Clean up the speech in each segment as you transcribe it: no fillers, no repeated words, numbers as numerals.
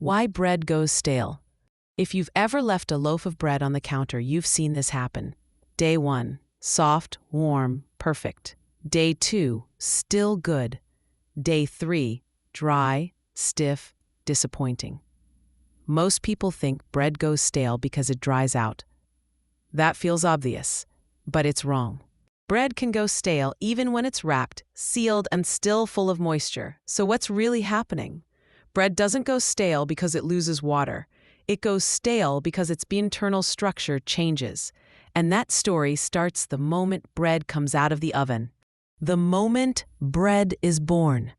Why bread goes stale. If you've ever left a loaf of bread on the counter, you've seen this happen. Day 1, soft, warm, perfect. Day 2, still good. Day 3, dry, stiff, disappointing. Most people think bread goes stale because it dries out. That feels obvious, but it's wrong. Bread can go stale even when it's wrapped, sealed, and still full of moisture. So what's really happening? Bread doesn't go stale because it loses water. It goes stale because its internal structure changes. And that story starts the moment bread comes out of the oven. The moment bread is born.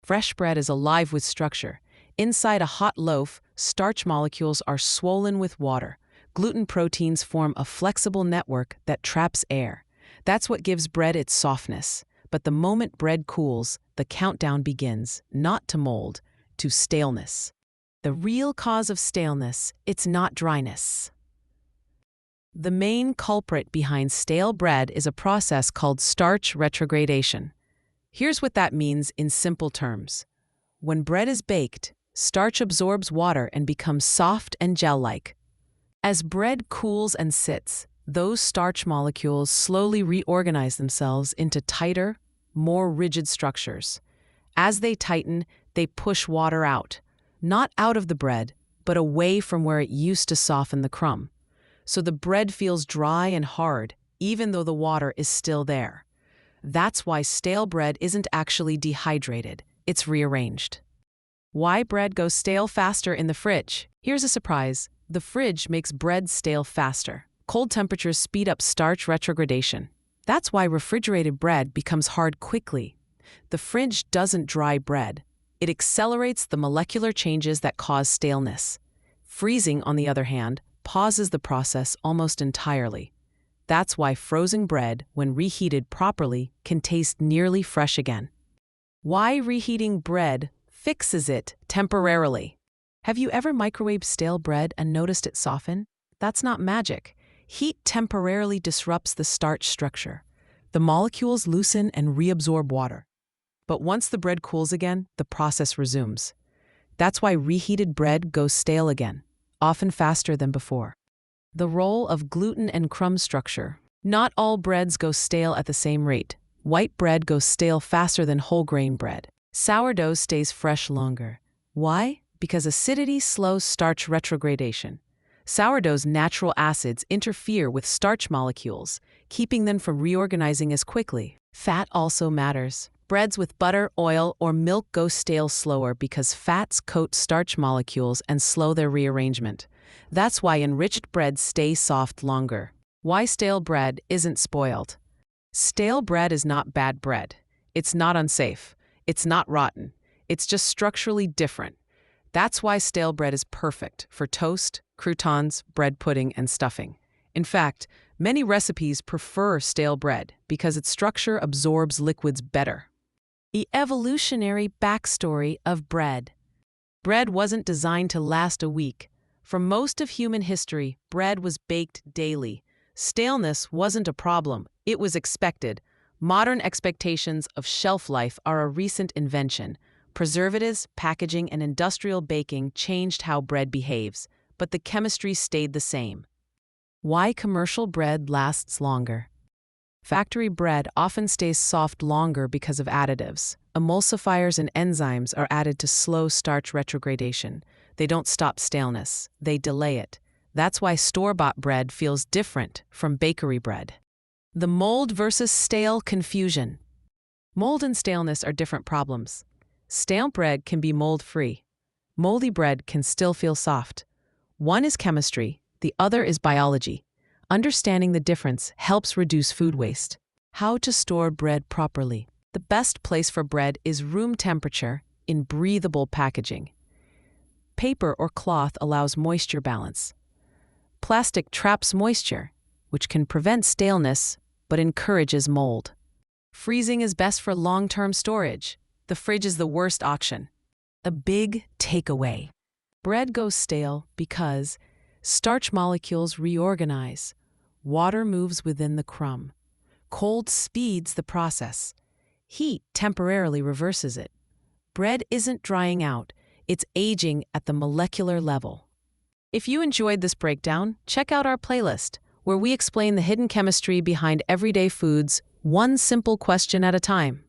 Fresh bread is alive with structure. Inside a hot loaf, starch molecules are swollen with water. Gluten proteins form a flexible network that traps air. That's what gives bread its softness. But the moment bread cools, the countdown begins, not to mold, to staleness. The real cause of staleness, it's not dryness. The main culprit behind stale bread is a process called starch retrogradation. Here's what that means in simple terms. When bread is baked, starch absorbs water and becomes soft and gel-like. As bread cools and sits, those starch molecules slowly reorganize themselves into tighter, more rigid structures. As they tighten, they push water out, not out of the bread, but away from where it used to soften the crumb. So the bread feels dry and hard, even though the water is still there. That's why stale bread isn't actually dehydrated, it's rearranged. Why bread goes stale faster in the fridge? Here's a surprise. The fridge makes bread stale faster. Cold temperatures speed up starch retrogradation. That's why refrigerated bread becomes hard quickly. The fridge doesn't dry bread. It accelerates the molecular changes that cause staleness. Freezing, on the other hand, pauses the process almost entirely. That's why frozen bread, when reheated properly, can taste nearly fresh again. Why reheating bread fixes it temporarily. Have you ever microwaved stale bread and noticed it soften? That's not magic. Heat temporarily disrupts the starch structure. The molecules loosen and reabsorb water. But once the bread cools again, the process resumes. That's why reheated bread goes stale again, often faster than before. The role of gluten and crumb structure. Not all breads go stale at the same rate. White bread goes stale faster than whole grain bread. Sourdough stays fresh longer. Why? Because acidity slows starch retrogradation. Sourdough's natural acids interfere with starch molecules, keeping them from reorganizing as quickly. Fat also matters. Breads with butter, oil, or milk go stale slower because fats coat starch molecules and slow their rearrangement. That's why enriched breads stay soft longer. Why stale bread isn't spoiled. Stale bread is not bad bread. It's not unsafe. It's not rotten. It's just structurally different. That's why stale bread is perfect for toast, croutons, bread pudding, and stuffing. In fact, many recipes prefer stale bread because its structure absorbs liquids better. The evolutionary backstory of bread. Bread wasn't designed to last a week. For most of human history, bread was baked daily. Staleness wasn't a problem, it was expected. Modern expectations of shelf life are a recent invention. Preservatives, packaging, and industrial baking changed how bread behaves, but the chemistry stayed the same. Why commercial bread lasts longer. Factory bread often stays soft longer because of additives. Emulsifiers and enzymes are added to slow starch retrogradation. They don't stop staleness, they delay it. That's why store-bought bread feels different from bakery bread. The mold versus stale confusion. Mold and staleness are different problems. Stale bread can be mold-free. Moldy bread can still feel soft. One is chemistry, the other is biology. Understanding the difference helps reduce food waste. How to store bread properly. The best place for bread is room temperature in breathable packaging. Paper or cloth allows moisture balance. Plastic traps moisture, which can prevent staleness but encourages mold. Freezing is best for long-term storage. The fridge is the worst option. A big takeaway. Bread goes stale because starch molecules reorganize. Water moves within the crumb. Cold speeds the process. Heat temporarily reverses it. Bread isn't drying out. It's aging at the molecular level. If you enjoyed this breakdown, check out our playlist, where we explain the hidden chemistry behind everyday foods, one simple question at a time.